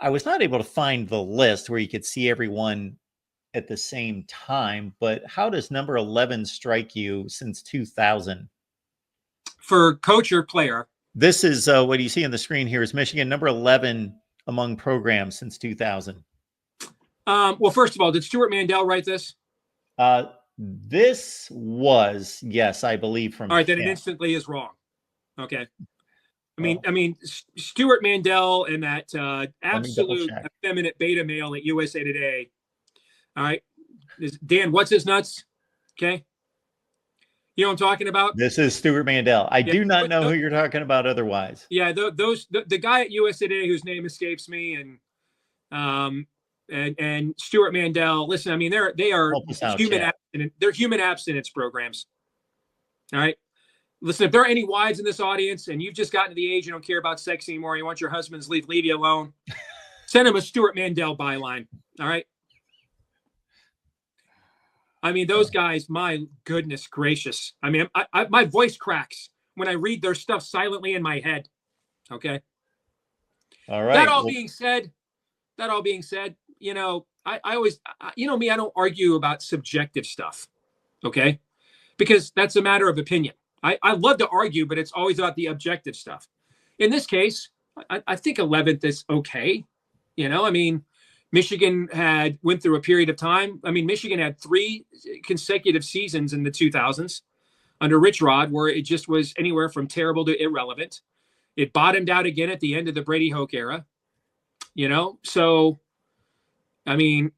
I was not able to find the list where you could see everyone at the same time, but how does number 11 strike you since 2000? For coach or player? This is what you see on the screen here is Michigan number 11 among programs since 2000. Well, first of all, did Stuart Mandel write this? This was, yes, I believe from all right, then him. It instantly is wrong. Okay. I mean, Stuart Mandel and that absolute effeminate beta male at USA Today. All right. Dan, what's his nuts? Okay. You know what I'm talking about? This is Stuart Mandel. I do not know who you're talking about otherwise. Yeah, the guy at USA Today whose name escapes me, and Stuart Mandel. Listen, I mean, they are human abstinence. They're human abstinence programs. All right. Listen, if there are any wives in this audience and you've just gotten to the age you don't care about sex anymore, you want your husbands leave you alone, send him a Stuart Mandel byline. All right. I mean, those guys, my goodness gracious. I mean, my voice cracks when I read their stuff silently in my head. Okay. All right. That all being said, you know, I always, you know me, I don't argue about subjective stuff. Okay. Because that's a matter of opinion. I love to argue, but it's always about the objective stuff. In this case, I think 11th is okay. You know, I mean, Michigan went through a period of time. I mean, Michigan had 3 consecutive seasons in the 2000s under Rich Rod where it just was anywhere from terrible to irrelevant. It bottomed out again at the end of the Brady Hoke era. You know, so, I mean,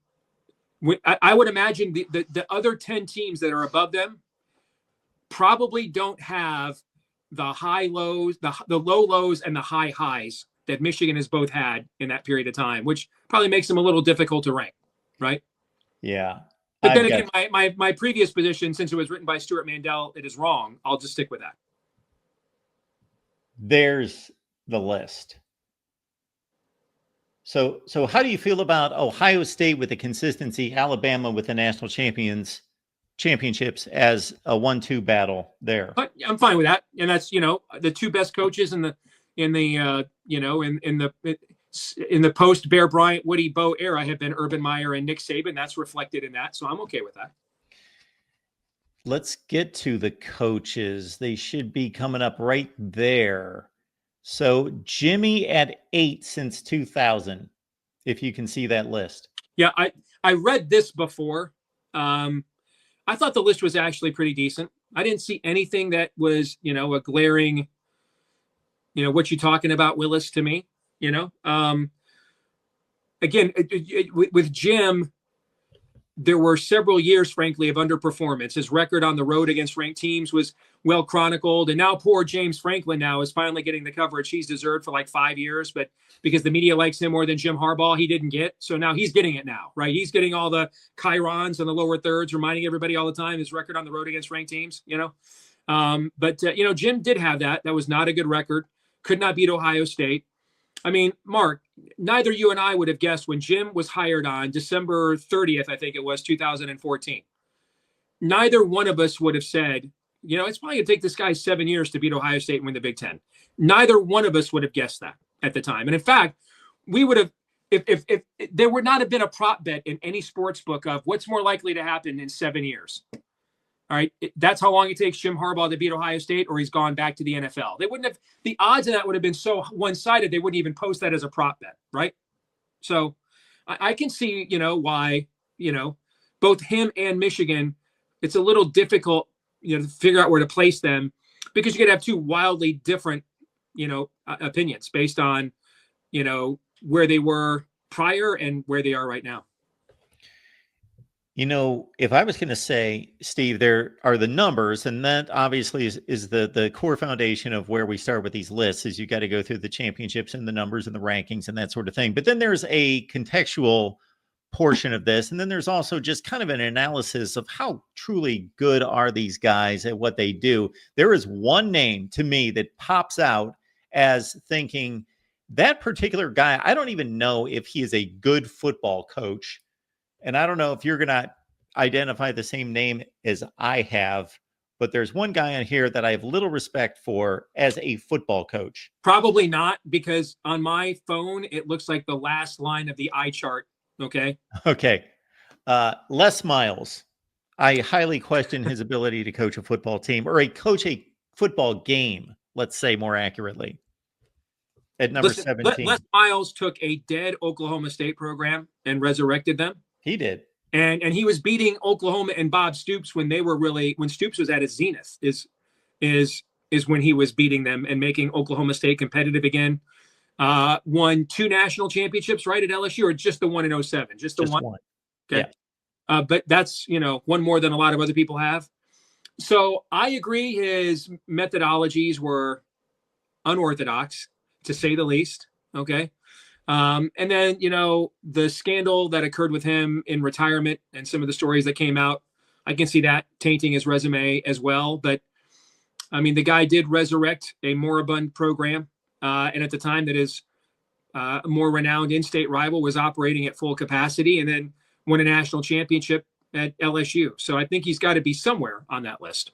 I would imagine the other 10 teams that are above them probably don't have the high lows, the low lows and the high highs that Michigan has both had in that period of time, which probably makes them a little difficult to rank, right? Yeah. But then again, my previous position, since it was written by Stuart Mandel, it is wrong. I'll just stick with that. There's the list. So how do you feel about Ohio State with the consistency, Alabama with the national championships as a 1-2 battle there? But I'm fine with that, and that's, you know, the 2 best coaches in the post Bear Bryant, Woody Bo era have been Urban Meyer and Nick Saban. That's reflected in that, so I'm okay with that. Let's get to the coaches. They should be coming up right there. So Jimmy at 8 since 2000, if you can see that list. Yeah, I read this before. I thought the list was actually pretty decent. I didn't see anything that was, you know, a glaring, you know, what you talking about, Willis, to me, you know. Again, with Jim, there were several years, frankly, of underperformance. His record on the road against ranked teams was well chronicled. And now poor James Franklin now is finally getting the coverage he's deserved for like 5 years. But because the media likes him more than Jim Harbaugh, he didn't get. So now he's getting it now, right? He's getting all the chyrons and the lower thirds, reminding everybody all the time his record on the road against ranked teams, you know. But you know, Jim did have that. That was not a good record. Could not beat Ohio State. I mean, Mark, neither you and I would have guessed when Jim was hired on December 30th, I think it was 2014. Neither one of us would have said, you know, it's probably going to take this guy 7 years to beat Ohio State and win the Big Ten. Neither one of us would have guessed that at the time. And in fact, we would have, if there would not have been a prop bet in any sports book of what's more likely to happen in 7 years. All right. That's how long it takes Jim Harbaugh to beat Ohio State, or he's gone back to the NFL. They wouldn't have, the odds of that would have been so one-sided, they wouldn't even post that as a prop bet. Right. So I can see, you know, why, you know, both him and Michigan, it's a little difficult, you know, to figure out where to place them, because you could have 2 wildly different, you know, opinions based on, you know, where they were prior and where they are right now. You know, if I was going to say, Steve, there are the numbers, and that obviously is the core foundation of where we start with these lists, is you got to go through the championships and the numbers and the rankings and that sort of thing. But then there's a contextual portion of this. And then there's also just kind of an analysis of how truly good are these guys at what they do. There is one name to me that pops out as thinking that particular guy, I don't even know if he is a good football coach. And I don't know if you're going to identify the same name as I have but there's one guy on here that I have little respect for as a football coach. Probably not, because on my phone, it looks like the last line of the eye chart. Okay. Okay. Les Miles. I highly question his ability to coach a football team or coach a football game, let's say more accurately. At number Listen, 17. Les Miles took a dead Oklahoma State program and resurrected them. He did. And he was beating Oklahoma and Bob Stoops when Stoops was at his zenith is when he was beating them and making Oklahoma State competitive again. Won 2 national championships, right, at LSU, or just the one in 07? Just the one? Okay. Yeah. But that's, one more than a lot of other people have. So I agree his methodologies were unorthodox, to say the least. Okay. And then, the scandal that occurred with him in retirement and some of the stories that came out, I can see that tainting his resume as well. But I mean, the guy did resurrect a moribund program. And at the time that his more renowned in-state rival was operating at full capacity, and then won a national championship at LSU. So I think he's got to be somewhere on that list.